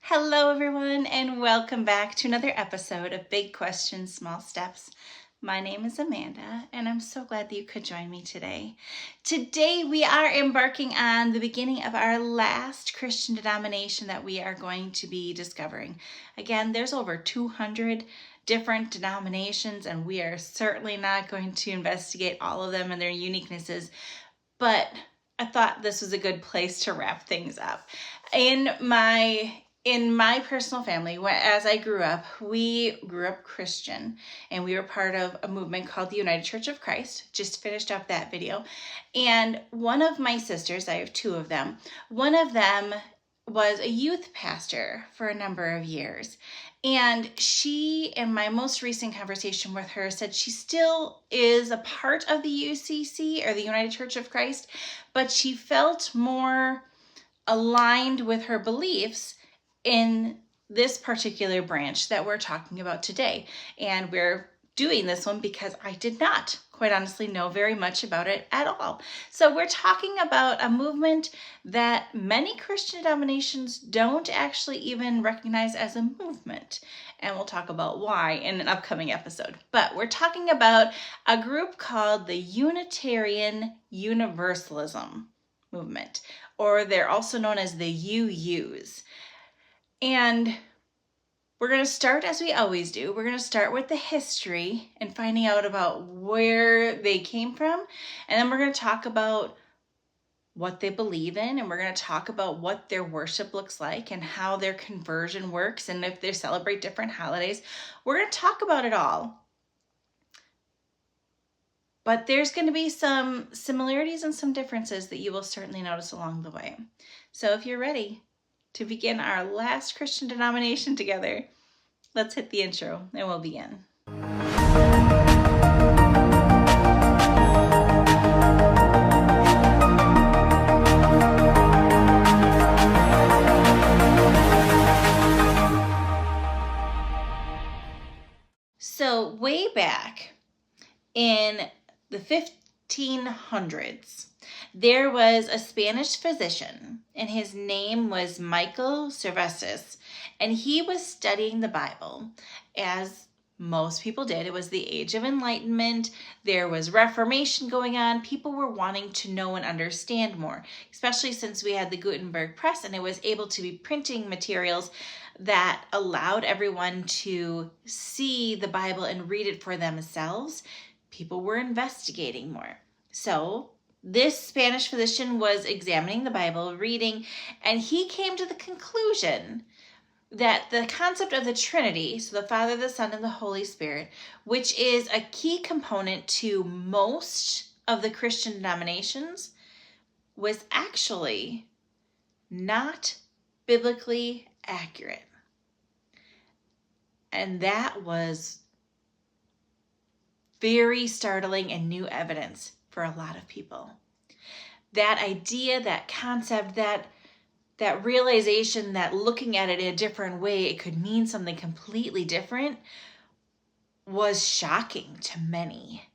Hello everyone, and welcome back to another episode of Big Questions, Small Steps. My name is Amanda, and I'm so glad that you could join me today. Today we are embarking on the beginning of our last Christian denomination that we are going to be discovering. Again, there's over 200 different denominations, and we are certainly not going to investigate all of them and their uniquenesses, but I thought this was a good place to wrap things up. In my personal family, as I grew up, we grew up Christian, and we were part of a movement called the United Church of Christ. Just finished up that video. And one of my sisters, I have two of them, one of them was a youth pastor for a number of years. And she, in my most recent conversation with her, said she still is a part of the UCC, or the United Church of Christ, but she felt more aligned with her beliefs in this particular branch that we're talking about today. And we're doing this one because I did not, quite honestly, know very much about it at all. So we're talking about a movement that many Christian denominations don't actually even recognize as a movement. And we'll talk about why in an upcoming episode. But we're talking about a group called the Unitarian Universalism movement, or they're also known as the UUs. And we're going to start as we always do. We're going to start with the history and finding out about where they came from. And then we're going to talk about what they believe in. And we're going to talk about what their worship looks like and how their conversion works. And if they celebrate different holidays, we're going to talk about it all. But there's going to be some similarities and some differences that you will certainly notice along the way. So if you're ready to begin our last Christian denomination together, let's hit the intro and we'll begin. So way back in the 1500s, there was a Spanish physician, and his name was Michael Cervantes, and he was studying the Bible, as most people did. It was the Age of Enlightenment. There was Reformation going on. People were wanting to know and understand more, especially since we had the Gutenberg press, and it was able to be printing materials that allowed everyone to see the Bible and read it for themselves. People were investigating more. So this Spanish physician was examining the Bible, reading, and he came to the conclusion that the concept of the Trinity, so the Father, the Son, and the Holy Spirit, which is a key component to most of the Christian denominations, was actually not biblically accurate. And that was very startling and new evidence for a lot of people. That idea, that concept, that realization that looking at it in a different way, it could mean something completely different, was shocking to many.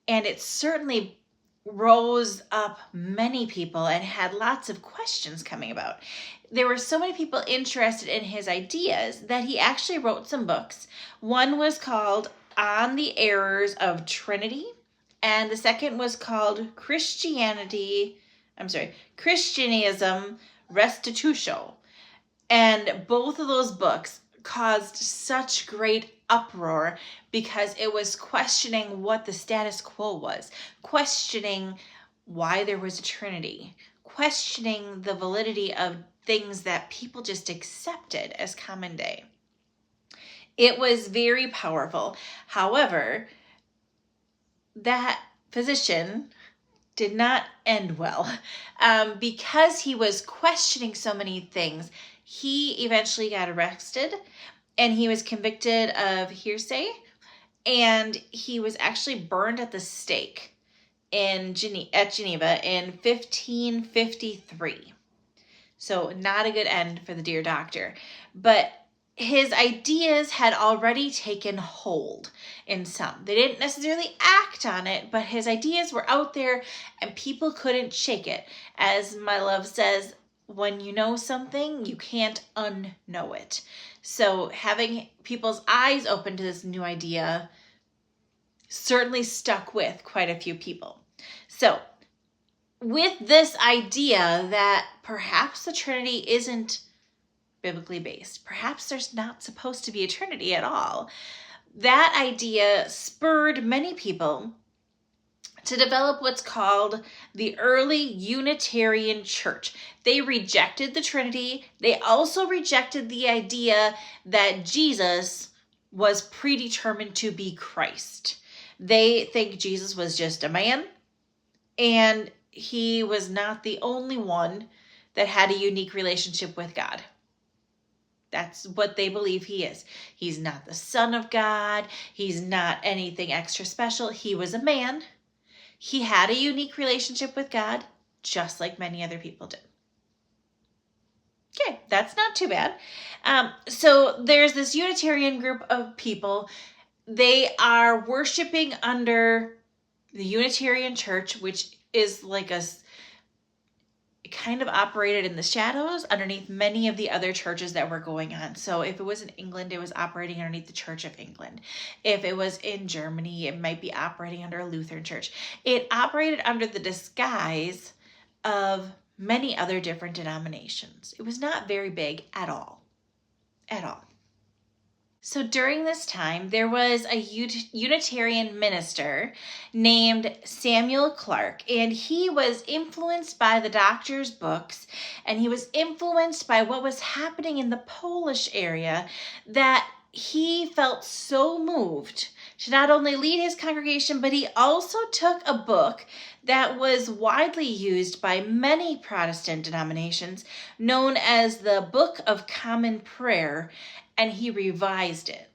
And it certainly rose up many people and had lots of questions coming about. There were so many people interested in his ideas that he actually wrote some books. One was called On the Errors of Trinity, and the second was called Christianism Restitutio. And both of those books caused such great uproar because it was questioning what the status quo was, questioning why there was a Trinity, questioning the validity of things that people just accepted as common day. It was very powerful. However, that physician did not end well. Because he was questioning so many things, he eventually got arrested and he was convicted of heresy, and he was actually burned at the stake at Geneva in 1553. So not a good end for the dear doctor. But his ideas had already taken hold in some. They didn't necessarily act on it, but his ideas were out there and people couldn't shake it. As my love says, when you know something, you can't unknow it. So having people's eyes open to this new idea certainly stuck with quite a few people. So with this idea that perhaps the Trinity isn't biblically based, perhaps there's not supposed to be a Trinity at all, that idea spurred many people to develop what's called the early Unitarian Church. They rejected the Trinity. They also rejected the idea that Jesus was predetermined to be Christ. They think Jesus was just a man, and he was not the only one that had a unique relationship with God. That's what they believe he is. He's not the Son of God. He's not anything extra special. He was a man. He had a unique relationship with God, just like many other people did. Okay, that's not too bad. So there's this Unitarian group of people. They are worshiping under the Unitarian Church, which is like kind of operated in the shadows underneath many of the other churches that were going on. So if it was in England, it was operating underneath the Church of England. If it was in Germany, it might be operating under a Lutheran church. It operated under the disguise of many other different denominations. It was not very big at all. At all. So during this time, there was a Unitarian minister named Samuel Clarke, and he was influenced by the doctor's books, and he was influenced by what was happening in the Polish area, that he felt so moved to not only lead his congregation, but he also took a book that was widely used by many Protestant denominations, known as the Book of Common Prayer, and he revised it.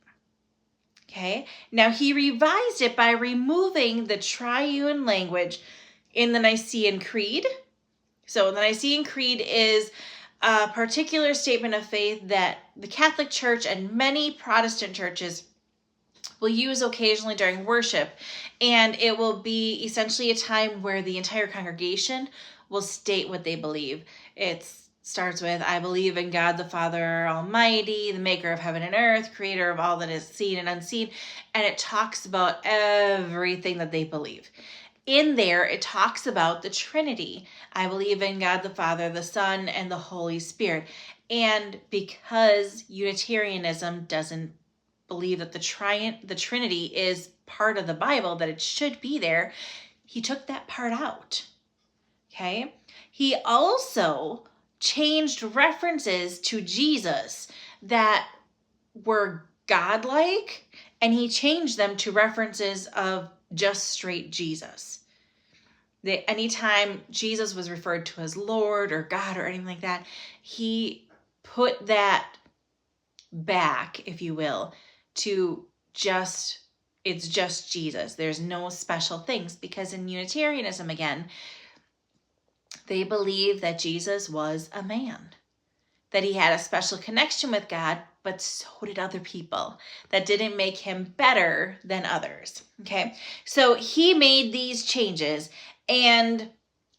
Okay, now he revised it by removing the triune language in the Nicene Creed. So the Nicene Creed is a particular statement of faith that the Catholic Church and many Protestant churches will use occasionally during worship, and it will be essentially a time where the entire congregation will state what they believe. It starts with, I believe in God the Father Almighty, the maker of heaven and earth, creator of all that is seen and unseen, and it talks about everything that they believe. In there, it talks about the Trinity. I believe in God the Father, the Son, and the Holy Spirit. And because Unitarianism doesn't believe that the Trinity is part of the Bible, that it should be there, he took that part out. Okay? He also changed references to Jesus that were godlike, and he changed them to references of just straight Jesus. Anytime Jesus was referred to as Lord or God or anything like that, he put that back, if you will, to it's just Jesus. There's no special things, because in Unitarianism, again, they believe that Jesus was a man, that he had a special connection with God, but so did other people. That didn't make him better than others. Okay, so he made these changes, and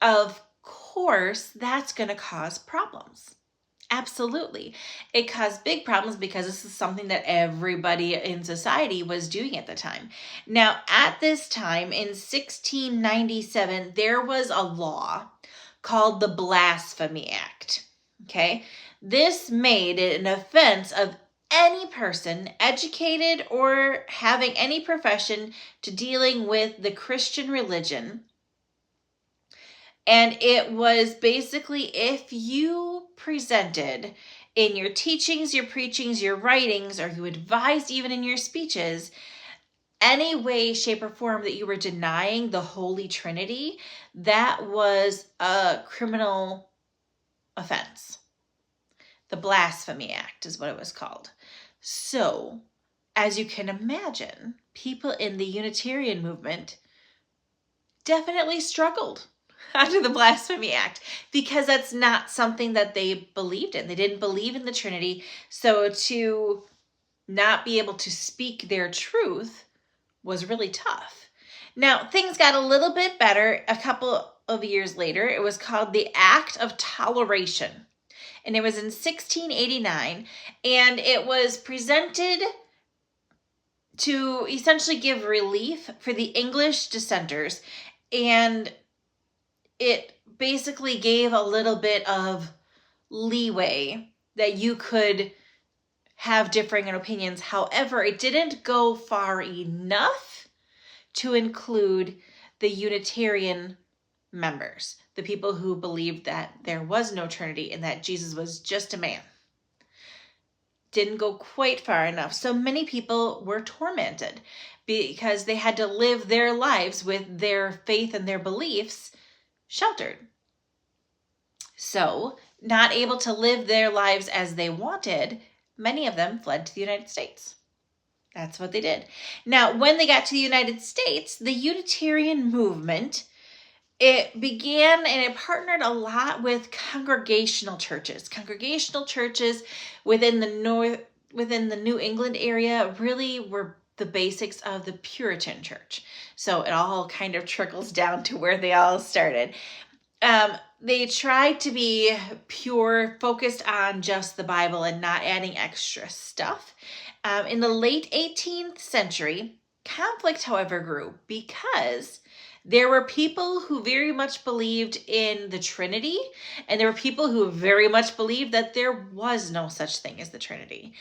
of course, that's going to cause problems. Absolutely. It caused big problems because this is something that everybody in society was doing at the time. Now, at this time in 1697, there was a law called the Blasphemy Act. Okay? This made it an offense of any person educated or having any profession to dealing with the Christian religion. And it was basically, if you presented in your teachings, your preachings, your writings, or you advised even in your speeches, any way, shape, or form that you were denying the Holy Trinity, that was a criminal offense. The Blasphemy Act is what it was called. So, as you can imagine, people in the Unitarian movement definitely struggled under the Blasphemy Act, because that's not something that they believed in. They didn't believe in the Trinity. So to not be able to speak their truth was really tough. Now, things got a little bit better a couple of years later, it was called the Act of Toleration. And it was in 1689, and it was presented to essentially give relief for the English dissenters, and it basically gave a little bit of leeway that you could have differing opinions. However, it didn't go far enough to include the Unitarian members, the people who believed that there was no Trinity and that Jesus was just a man. Didn't go quite far enough. So many people were tormented because they had to live their lives with their faith and their beliefs sheltered. So, not able to live their lives as they wanted, many of them fled to the United States. That's what they did. Now, when they got to the United States, the Unitarian movement, it began and it partnered a lot with congregational churches. Congregational churches within the New England area really were the basics of the Puritan church. So it all kind of trickles down to where they all started. They tried to be pure, focused on just the Bible and not adding extra stuff. In the late 18th century, conflict, however, grew because there were people who very much believed in the Trinity, and there were people who very much believed that there was no such thing as the Trinity.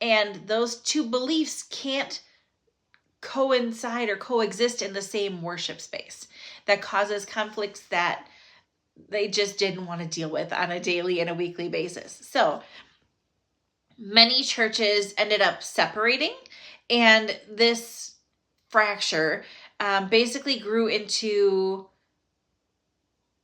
And those two beliefs can't coincide or coexist in the same worship space. That causes conflicts that they just didn't want to deal with on a daily and a weekly basis. So many churches ended up separating, and this fracture basically grew into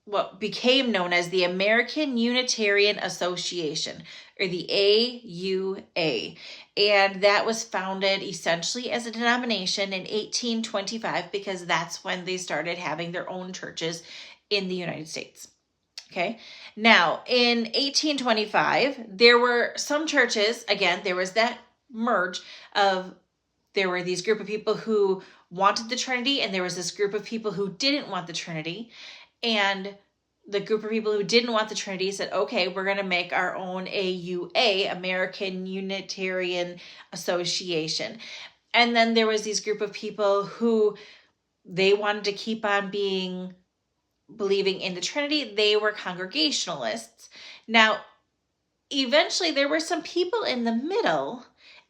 what became known as the American Unitarian Association, or the AUA. And that was founded essentially as a denomination in 1825 because that's when they started having their own churches in the United States. Okay. Now, in 1825, there were some churches, again, there was that merge of, there were these group of people who wanted the Trinity, and there was this group of people who didn't want the Trinity. And the group of people who didn't want the Trinity said, okay, we're going to make our own AUA, American Unitarian Association. And then there was these group of people who they wanted to keep on believing in the Trinity. They were Congregationalists. Now, eventually there were some people in the middle,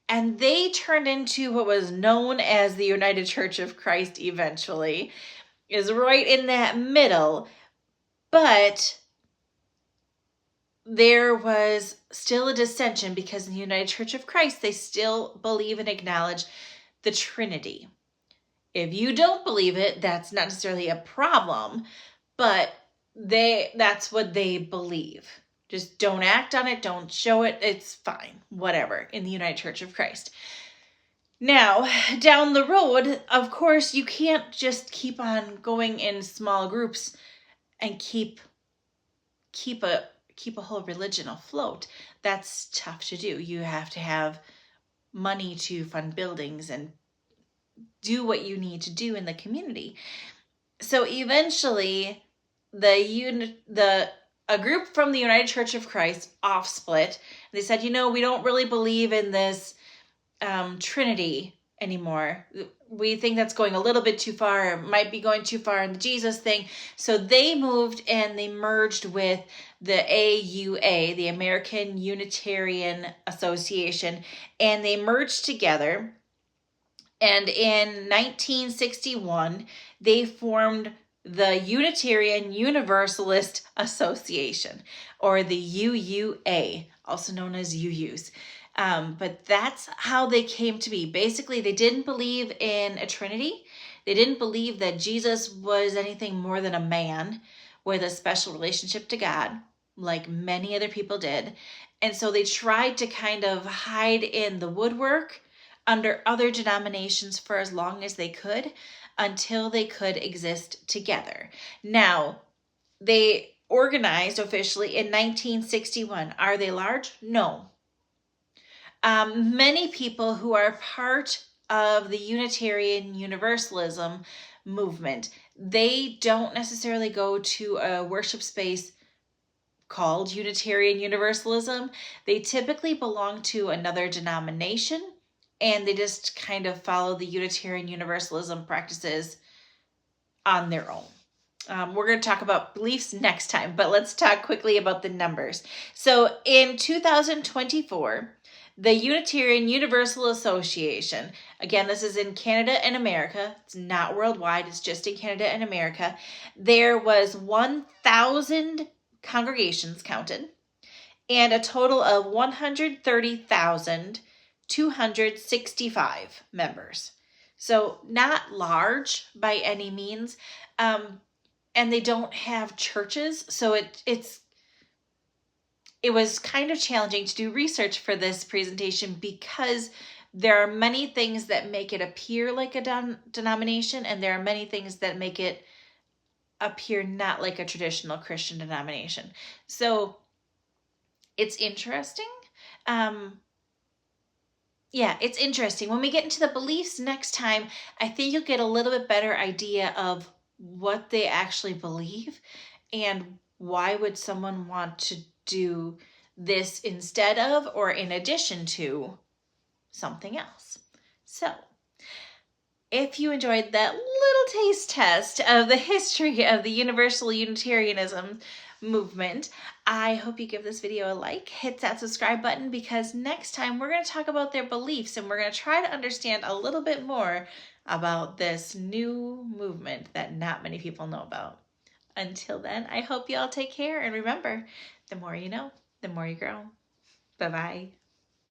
and they turned into what was known as the United Church of Christ eventually, is right in that middle. But there was still a dissension because in the United Church of Christ, they still believe and acknowledge the Trinity. If you don't believe it, that's not necessarily a problem, but that's what they believe. Just don't act on it, don't show it, it's fine, whatever, in the United Church of Christ. Now, down the road, of course, you can't just keep on going in small groups and keep a whole religion afloat. That's tough to do. You have to have money to fund buildings and do what you need to do in the community. So eventually, a group from the United Church of Christ off-split. They said, we don't really believe in this Trinity anymore. We think that's going a little bit too far. It might be going too far in the Jesus thing. So they moved and they merged with the AUA, the American Unitarian Association, and they merged together. And in 1961, they formed the Unitarian Universalist Association, or the UUA, also known as UUs. But that's how they came to be. Basically, they didn't believe in a Trinity. They didn't believe that Jesus was anything more than a man with a special relationship to God, like many other people did. And so they tried to kind of hide in the woodwork under other denominations for as long as they could until they could exist together. Now, they organized officially in 1961. Are they large? No. Many people who are part of the Unitarian Universalism movement. They don't necessarily go to a worship space called Unitarian Universalism. They typically belong to another denomination, and they just kind of follow the Unitarian Universalism practices on their own. We're going to talk about beliefs next time, but let's talk quickly about the numbers. So in 2024, the Unitarian Universal Association, again, this is in Canada and America. It's not worldwide. It's just in Canada and America. There was 1,000 congregations counted and a total of 130,265 members. So not large by any means. And they don't have churches, so it was kind of challenging to do research for this presentation because there are many things that make it appear like a denomination, and there are many things that make it appear not like a traditional Christian denomination. So it's interesting. It's interesting. When we get into the beliefs next time, I think you'll get a little bit better idea of what they actually believe and why would someone want to do this instead of or in addition to something else. So if you enjoyed that little taste test of the history of the Universal Unitarianism movement, I hope you give this video a like, hit that subscribe button, because next time we're going to talk about their beliefs and we're going to try to understand a little bit more about this new movement that not many people know about. Until then, I hope you all take care, and remember, the more you know, the more you grow. Bye-bye.